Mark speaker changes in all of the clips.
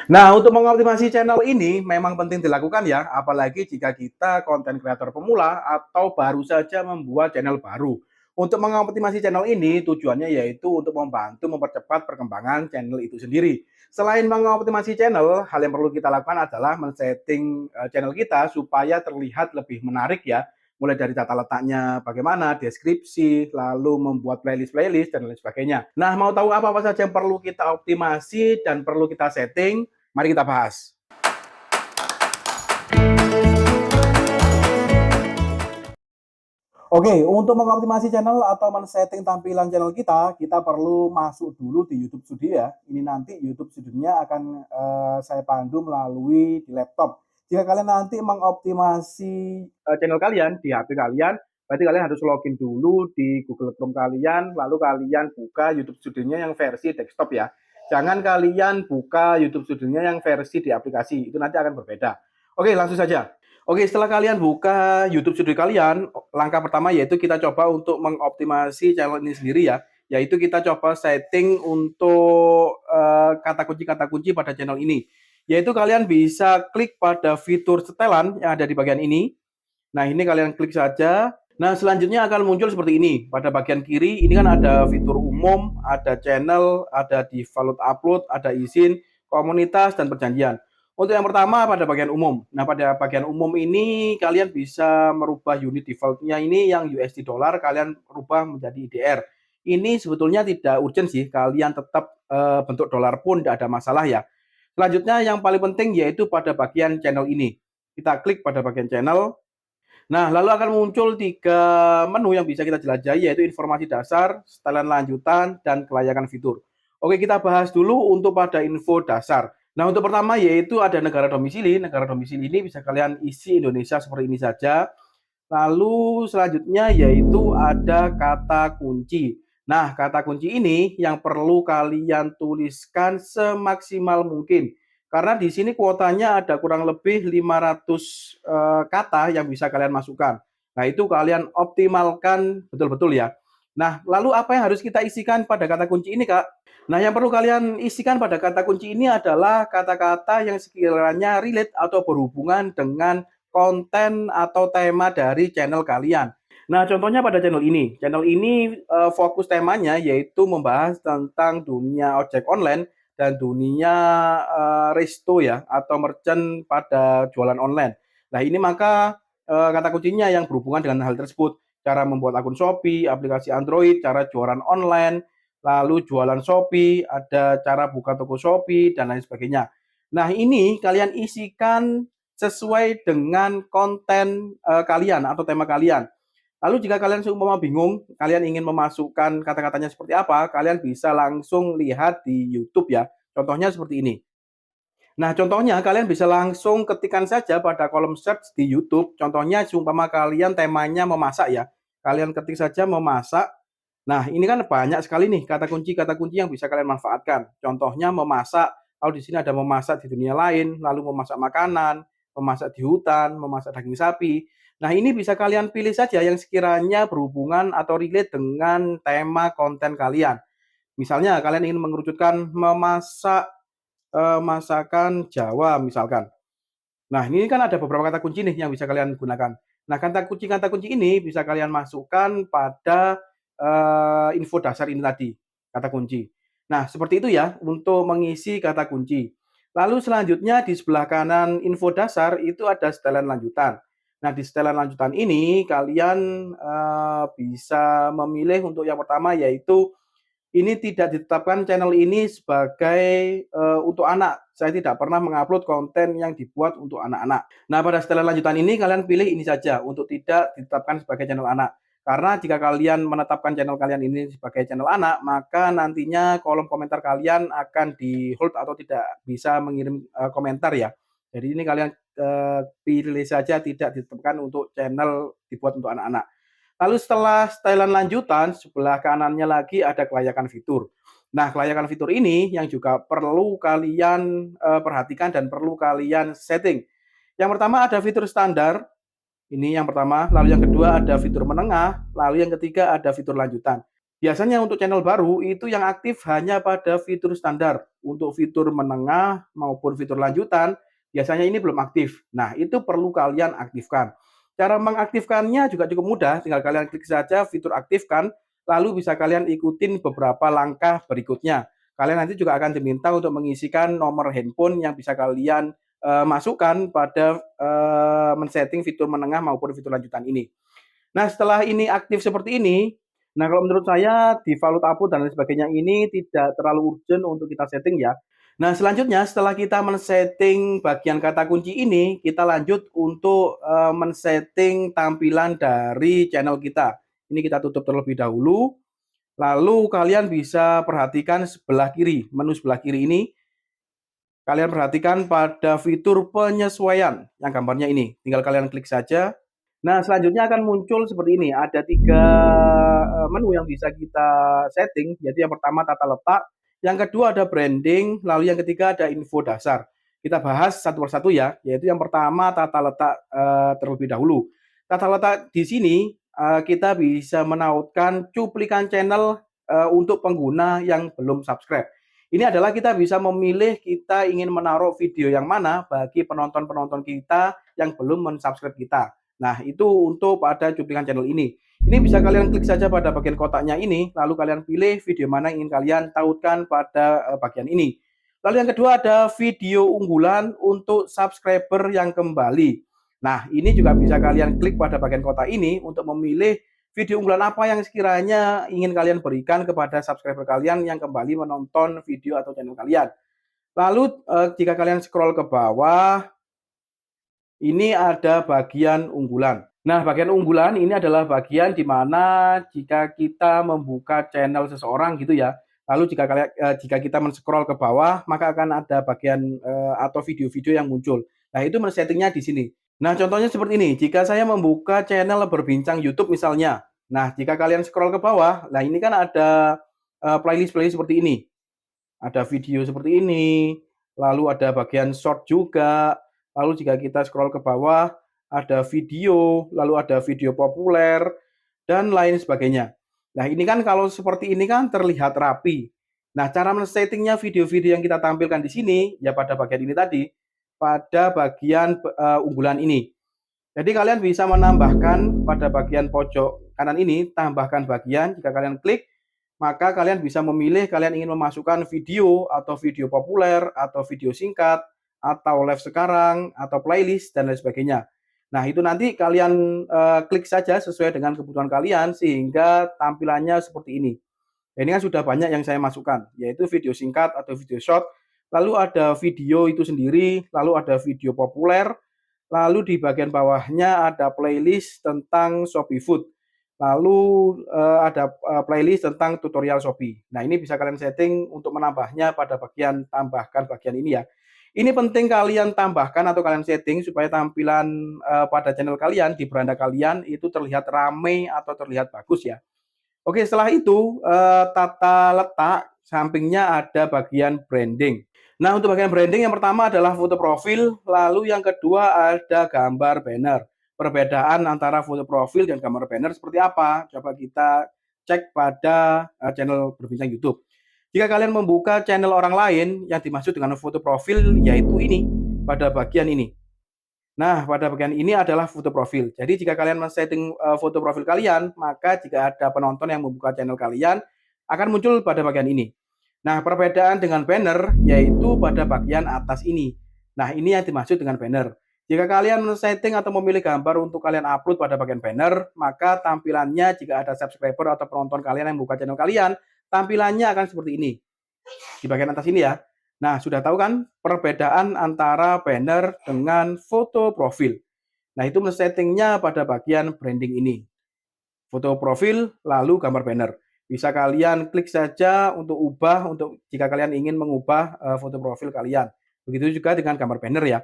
Speaker 1: Nah, untuk mengoptimasi channel ini memang penting dilakukan ya, apalagi jika kita konten kreator pemula atau baru saja membuat channel baru. Untuk mengoptimasi channel ini tujuannya yaitu untuk membantu mempercepat perkembangan channel itu sendiri. Selain mengoptimasi channel, hal yang perlu kita lakukan adalah men-setting channel kita supaya terlihat lebih menarik ya. Mulai dari tata letaknya bagaimana, deskripsi, lalu membuat playlist-playlist dan lain sebagainya. Nah, mau tahu apa-apa saja yang perlu kita optimasi dan perlu kita setting? Mari kita bahas. Oke, untuk mengoptimasi channel atau men-setting tampilan channel kita perlu masuk dulu di YouTube Studio ya. Ini nanti YouTube Studio-nya akan saya pandu melalui di laptop. Jika kalian nanti mengoptimasi channel kalian di HP kalian, berarti kalian harus login dulu di Google Chrome kalian, lalu kalian buka YouTube Studio-nya yang versi desktop ya. Jangan kalian buka YouTube Studio-nya yang versi di aplikasi, itu nanti akan berbeda. Oke, langsung saja. Oke, setelah kalian buka YouTube Studio kalian, langkah pertama yaitu kita coba untuk mengoptimasi channel ini sendiri ya, yaitu kita coba setting untuk kata kunci pada channel ini. Yaitu kalian bisa klik pada fitur setelan yang ada di bagian ini. Nah, ini kalian klik saja. Nah, selanjutnya akan muncul seperti ini. Pada bagian kiri ini kan ada fitur umum, ada channel, ada default upload, ada izin, komunitas, dan perjanjian. Untuk yang pertama pada bagian umum. Nah, pada bagian umum ini kalian bisa merubah unit default-nya ini yang USD dollar, kalian rubah menjadi IDR. Ini sebetulnya tidak urgent sih, kalian tetap bentuk dolar pun tidak ada masalah ya. Selanjutnya yang paling penting yaitu pada bagian channel ini. Kita klik pada bagian channel. Nah, lalu akan muncul 3 menu yang bisa kita jelajahi yaitu informasi dasar, setelan lanjutan, dan kelayakan fitur. Oke, kita bahas dulu untuk pada info dasar. Nah, untuk pertama yaitu ada negara domisili. Negara domisili ini bisa kalian isi Indonesia seperti ini saja. Lalu selanjutnya yaitu ada kata kunci. Nah, kata kunci ini yang perlu kalian tuliskan semaksimal mungkin. Karena di sini kuotanya ada kurang lebih 500 kata yang bisa kalian masukkan. Nah, itu kalian optimalkan betul-betul ya. Nah, lalu apa yang harus kita isikan pada kata kunci ini, Kak? Nah, yang perlu kalian isikan pada kata kunci ini adalah kata-kata yang sekiranya relate atau berhubungan dengan konten atau tema dari channel kalian. Nah, contohnya pada channel ini. Channel ini fokus temanya yaitu membahas tentang dunia ojek online dan dunia resto ya atau merchant pada jualan online. Nah, ini maka kata kuncinya yang berhubungan dengan hal tersebut. Cara membuat akun Shopee, aplikasi Android, cara jualan online, lalu jualan Shopee, ada cara buka toko Shopee, dan lain sebagainya. Nah, ini kalian isikan sesuai dengan konten kalian atau tema kalian. Lalu jika kalian seumpama bingung, kalian ingin memasukkan kata-katanya seperti apa, kalian bisa langsung lihat di YouTube ya. Contohnya seperti ini. Nah, contohnya kalian bisa langsung ketikkan saja pada kolom search di YouTube. Contohnya seumpama kalian temanya memasak ya. Kalian ketik saja memasak. Nah, ini kan banyak sekali nih kata kunci yang bisa kalian manfaatkan. Contohnya memasak, lalu di sini ada memasak di dunia lain, lalu memasak makanan, memasak di hutan, memasak daging sapi. Nah, ini bisa kalian pilih saja yang sekiranya berhubungan atau relate dengan tema konten kalian. Misalnya kalian ingin mengerucutkan memasak masakan Jawa misalkan. Nah, ini kan ada beberapa kata kunci nih yang bisa kalian gunakan. Nah, kata kunci ini bisa kalian masukkan pada info dasar ini tadi, kata kunci. Nah, seperti itu ya untuk mengisi kata kunci. Lalu selanjutnya di sebelah kanan info dasar itu ada setelan lanjutan. Nah, di setelan lanjutan ini kalian bisa memilih untuk yang pertama yaitu ini tidak ditetapkan channel ini sebagai untuk anak. Saya tidak pernah mengupload konten yang dibuat untuk anak-anak. Nah, pada setelan lanjutan ini kalian pilih ini saja untuk tidak ditetapkan sebagai channel anak. Karena jika kalian menetapkan channel kalian ini sebagai channel anak, maka nantinya kolom komentar kalian akan di-hold atau tidak bisa mengirim komentar ya. Jadi ini kalian pilih saja tidak ditetapkan untuk channel dibuat untuk anak-anak. Lalu setelah setelan lanjutan, sebelah kanannya lagi ada kelayakan fitur. Nah, kelayakan fitur ini yang juga perlu kalian perhatikan dan perlu kalian setting. Yang pertama ada fitur standar, ini yang pertama. Lalu yang kedua ada fitur menengah, lalu yang ketiga ada fitur lanjutan. Biasanya untuk channel baru itu yang aktif hanya pada fitur standar. Untuk fitur menengah maupun fitur lanjutan, biasanya ini belum aktif. Nah, itu perlu kalian aktifkan. Cara mengaktifkannya juga cukup mudah, tinggal kalian klik saja fitur aktifkan, lalu bisa kalian ikutin beberapa langkah berikutnya. Kalian nanti juga akan diminta untuk mengisikan nomor handphone yang bisa kalian masukkan pada men-setting fitur menengah maupun fitur lanjutan ini. Nah, setelah ini aktif seperti ini, nah kalau menurut saya default upload dan lain sebagainya ini tidak terlalu urgent untuk kita setting ya. Nah, selanjutnya setelah kita men-setting bagian kata kunci ini, kita lanjut untuk men-setting tampilan dari channel kita. Ini kita tutup terlebih dahulu. Lalu kalian bisa perhatikan sebelah kiri, menu sebelah kiri ini. Kalian perhatikan pada fitur penyesuaian yang gambarnya ini. Tinggal kalian klik saja. Nah, selanjutnya akan muncul seperti ini. Ada 3 menu yang bisa kita setting, yaitu yang pertama tata letak, yang kedua ada branding, lalu yang ketiga ada info dasar. Kita bahas satu persatu ya, yaitu yang pertama tata letak terlebih dahulu. Tata letak di sini kita bisa menautkan cuplikan channel untuk pengguna yang belum subscribe. Ini adalah kita bisa memilih kita ingin menaruh video yang mana bagi penonton-penonton kita yang belum mensubscribe kita. Nah, itu untuk pada cuplikan channel ini. Ini bisa kalian klik saja pada bagian kotaknya ini, lalu kalian pilih video mana yang ingin kalian tautkan pada bagian ini. Lalu yang kedua ada video unggulan untuk subscriber yang kembali. Nah, ini juga bisa kalian klik pada bagian kotak ini untuk memilih video unggulan apa yang sekiranya ingin kalian berikan kepada subscriber kalian yang kembali menonton video atau channel kalian. Lalu jika kalian scroll ke bawah, ini ada bagian unggulan. Nah, bagian unggulan ini adalah bagian di mana jika kita membuka channel seseorang gitu ya, lalu jika kita men-scroll ke bawah, maka akan ada bagian atau video-video yang muncul. Nah, itu men-settingnya di sini. Nah, contohnya seperti ini, jika saya membuka channel berbincang YouTube misalnya. Nah, jika kalian scroll ke bawah, nah ini kan ada playlist-playlist seperti ini. Ada video seperti ini, lalu ada bagian short juga, lalu jika kita scroll ke bawah, ada video, lalu ada video populer, dan lain sebagainya. Nah, ini kan kalau seperti ini kan terlihat rapi. Nah, cara men-settingnya video-video yang kita tampilkan di sini, ya pada bagian ini tadi, pada bagian unggulan ini. Jadi kalian bisa menambahkan pada bagian pojok kanan ini, tambahkan bagian, jika kalian klik, maka kalian bisa memilih kalian ingin memasukkan video atau video populer atau video singkat atau live sekarang atau playlist dan lain sebagainya. Nah, itu nanti kalian klik saja sesuai dengan kebutuhan kalian sehingga tampilannya seperti ini. Ini kan sudah banyak yang saya masukkan, yaitu video singkat atau video short, lalu ada video itu sendiri, lalu ada video populer, lalu di bagian bawahnya ada playlist tentang Shopee Food. Lalu ada playlist tentang tutorial Shopee. Nah, ini bisa kalian setting untuk menambahnya pada bagian tambahkan bagian ini ya. Ini penting kalian tambahkan atau kalian setting supaya tampilan pada channel kalian di beranda kalian itu terlihat ramai atau terlihat bagus ya. Oke, setelah itu tata letak sampingnya ada bagian branding. Nah, untuk bagian branding yang pertama adalah foto profil, lalu yang kedua ada gambar banner. Perbedaan antara foto profil dan gambar banner seperti apa? Coba kita cek pada channel berbincang YouTube. Jika kalian membuka channel orang lain yang dimaksud dengan foto profil yaitu ini pada bagian ini. Nah, pada bagian ini adalah foto profil. Jadi jika kalian men-setting foto profil kalian, maka jika ada penonton yang membuka channel kalian, akan muncul pada bagian ini. Nah, perbedaan dengan banner yaitu pada bagian atas ini. Nah, ini yang dimaksud dengan banner. Jika kalian men-setting atau memilih gambar untuk kalian upload pada bagian banner, maka tampilannya jika ada subscriber atau penonton kalian yang membuka channel kalian, tampilannya akan seperti ini. Di bagian atas ini ya. Nah, sudah tahu kan perbedaan antara banner dengan foto profil. Nah, itu men-settingnya pada bagian branding ini. Foto profil, lalu gambar banner. Bisa kalian klik saja untuk ubah, untuk jika kalian ingin mengubah foto profil kalian. Begitu juga dengan gambar banner ya.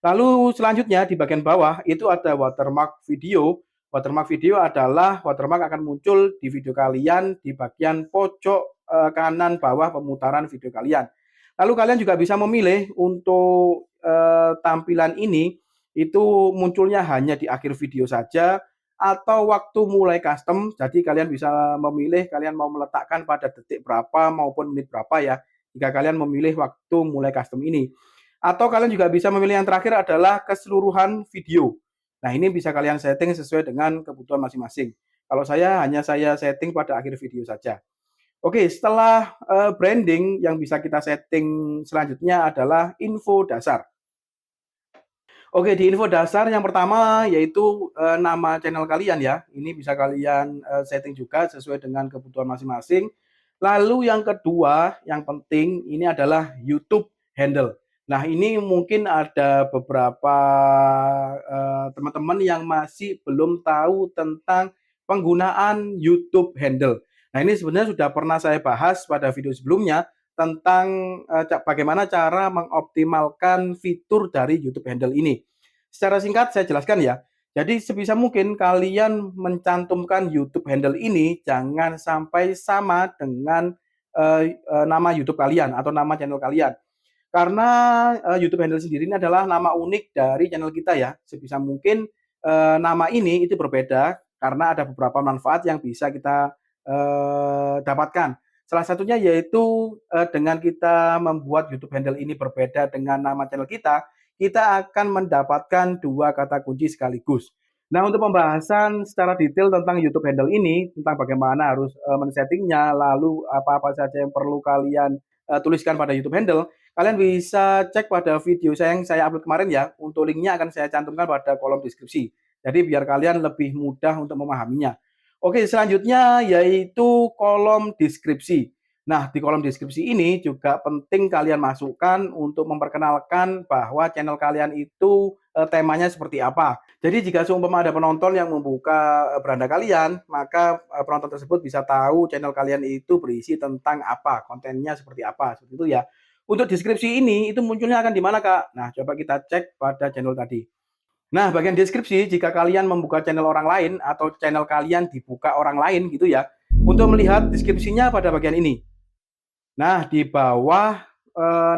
Speaker 1: Lalu selanjutnya di bagian bawah itu ada watermark video. Watermark video adalah watermark akan muncul di video kalian di bagian pojok kanan bawah pemutaran video kalian. Lalu kalian juga bisa memilih untuk tampilan ini itu munculnya hanya di akhir video saja atau waktu mulai custom. Jadi kalian bisa memilih kalian mau meletakkan pada detik berapa maupun menit berapa ya, jika kalian memilih waktu mulai custom ini. Atau kalian juga bisa memilih yang terakhir adalah keseluruhan video. Nah, ini bisa kalian setting sesuai dengan kebutuhan masing-masing. Kalau saya setting pada akhir video saja. Oke, setelah branding yang bisa kita setting selanjutnya adalah info dasar. Oke, di info dasar yang pertama yaitu nama channel kalian ya. Ini bisa kalian setting juga sesuai dengan kebutuhan masing-masing. Lalu yang kedua, yang penting ini adalah YouTube handle. Nah, ini mungkin ada beberapa teman-teman yang masih belum tahu tentang penggunaan YouTube handle. Nah, ini sebenarnya sudah pernah saya bahas pada video sebelumnya tentang bagaimana cara mengoptimalkan fitur dari YouTube handle ini. Secara singkat saya jelaskan ya. Jadi sebisa mungkin kalian mencantumkan YouTube handle ini jangan sampai sama dengan nama YouTube kalian atau nama channel kalian. Karena YouTube handle sendiri ini adalah nama unik dari channel kita ya. Sebisa mungkin nama ini itu berbeda karena ada beberapa manfaat yang bisa kita dapatkan. Salah satunya yaitu dengan kita membuat YouTube handle ini berbeda dengan nama channel kita akan mendapatkan 2 kata kunci sekaligus. Nah, untuk pembahasan secara detail tentang YouTube handle ini, tentang bagaimana harus men-settingnya, lalu apa-apa saja yang perlu kalian tuliskan pada YouTube handle, kalian bisa cek pada video yang saya upload kemarin ya. Untuk linknya akan saya cantumkan pada kolom deskripsi. Jadi biar kalian lebih mudah untuk memahaminya. Oke, selanjutnya yaitu kolom deskripsi. Nah, di kolom deskripsi ini juga penting kalian masukkan untuk memperkenalkan bahwa channel kalian itu temanya seperti apa. Jadi jika seumpama ada penonton yang membuka beranda kalian, maka penonton tersebut bisa tahu channel kalian itu berisi tentang apa, kontennya seperti apa, seperti itu ya. Untuk deskripsi ini itu munculnya akan di mana, Kak? Nah, coba kita cek pada channel tadi. Nah, bagian deskripsi jika kalian membuka channel orang lain atau channel kalian dibuka orang lain gitu ya, untuk melihat deskripsinya pada bagian ini. Nah, di bawah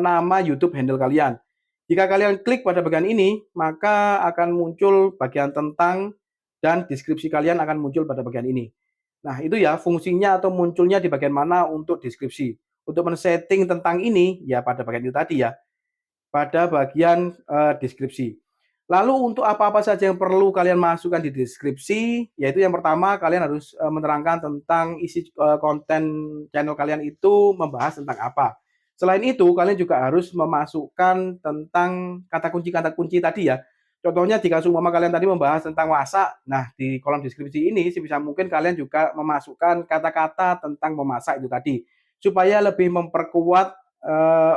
Speaker 1: nama YouTube handle kalian. Jika kalian klik pada bagian ini, maka akan muncul bagian tentang dan deskripsi kalian akan muncul pada bagian ini. Nah, itu ya fungsinya atau munculnya di bagian mana untuk deskripsi. Untuk men-setting tentang ini, ya pada bagian itu tadi ya, pada bagian deskripsi. Lalu untuk apa-apa saja yang perlu kalian masukkan di deskripsi, yaitu yang pertama kalian harus menerangkan tentang isi konten channel kalian itu membahas tentang apa. Selain itu, kalian juga harus memasukkan tentang kata kunci tadi ya. Contohnya jika seumpama kalian tadi membahas tentang masak, nah di kolom deskripsi ini sebisa mungkin kalian juga memasukkan kata-kata tentang memasak itu tadi, supaya lebih memperkuat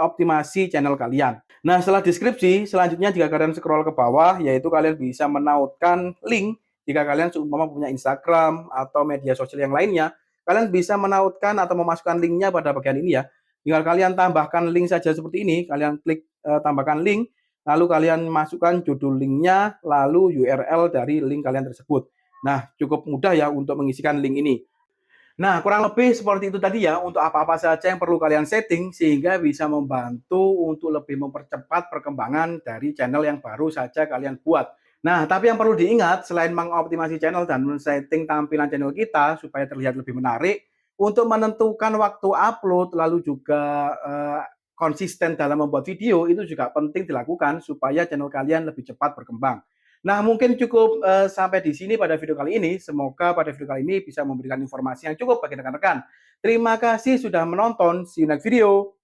Speaker 1: optimasi channel kalian. Nah, setelah deskripsi, selanjutnya jika kalian scroll ke bawah, yaitu kalian bisa menautkan link. Jika kalian seumpama punya Instagram atau media sosial yang lainnya, kalian bisa menautkan atau memasukkan linknya pada bagian ini ya. Tinggal kalian tambahkan link saja seperti ini, kalian klik tambahkan link, lalu kalian masukkan judul linknya, lalu URL dari link kalian tersebut. Nah, cukup mudah ya untuk mengisikan link ini. Nah, kurang lebih seperti itu tadi ya, untuk apa-apa saja yang perlu kalian setting sehingga bisa membantu untuk lebih mempercepat perkembangan dari channel yang baru saja kalian buat. Nah, tapi yang perlu diingat selain mengoptimasi channel dan men-setting tampilan channel kita supaya terlihat lebih menarik, untuk menentukan waktu upload lalu juga konsisten dalam membuat video itu juga penting dilakukan supaya channel kalian lebih cepat berkembang. Nah, mungkin cukup sampai di sini pada video kali ini. Semoga pada video kali ini bisa memberikan informasi yang cukup bagi rekan-rekan. Terima kasih sudah menonton. See you next video.